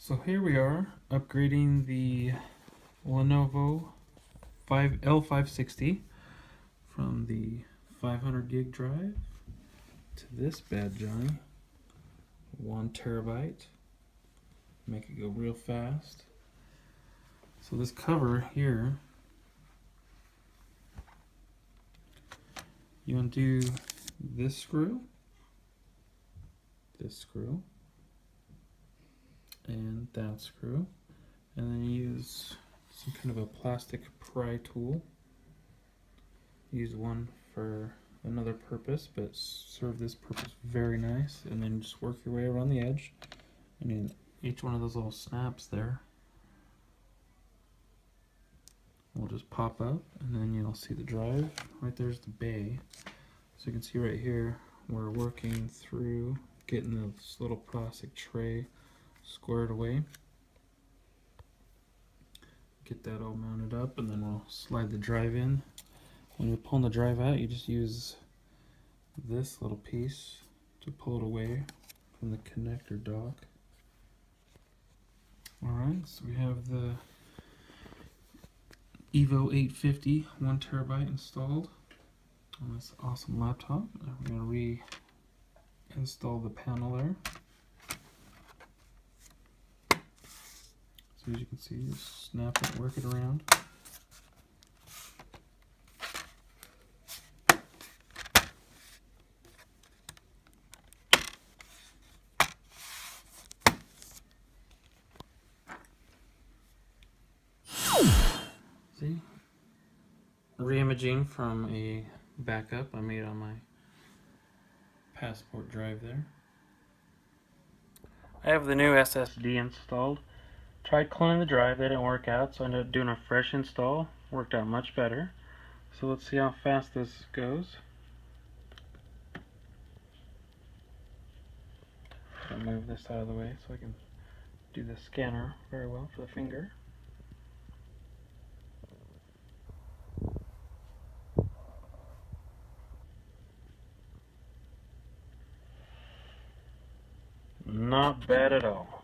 So here we are upgrading the Lenovo L560 from the 500 gig drive to this bad Johnny, 1 terabyte. Make it go real fast. So this cover here, you undo this screw, and that screw, and then you use some kind of a plastic pry tool. Use one for another purpose, but serve this purpose very nice, and then just work your way around the edge. I mean, each one of those little snaps there will just pop up, and then you'll see the drive. Right there's the bay. So you can see right here, we're working through getting this little plastic tray squared away. Get that all mounted up, and then we'll slide the drive in. When you're pulling the drive out, you just use this little piece to pull it away from the connector dock. Alright, so we have the EVO 850 1 terabyte installed on this awesome laptop. Now we're going to reinstall the panel there. So as you can see, just snap it, work it around. See? Re-imaging from a backup I made on my passport drive there. I have the new SSD installed. Tried cloning the drive, that didn't work out, so I ended up doing a fresh install. Worked out much better. So let's see how fast this goes. I'll move this out of the way so I can do the scanner very well for the finger. Not bad at all.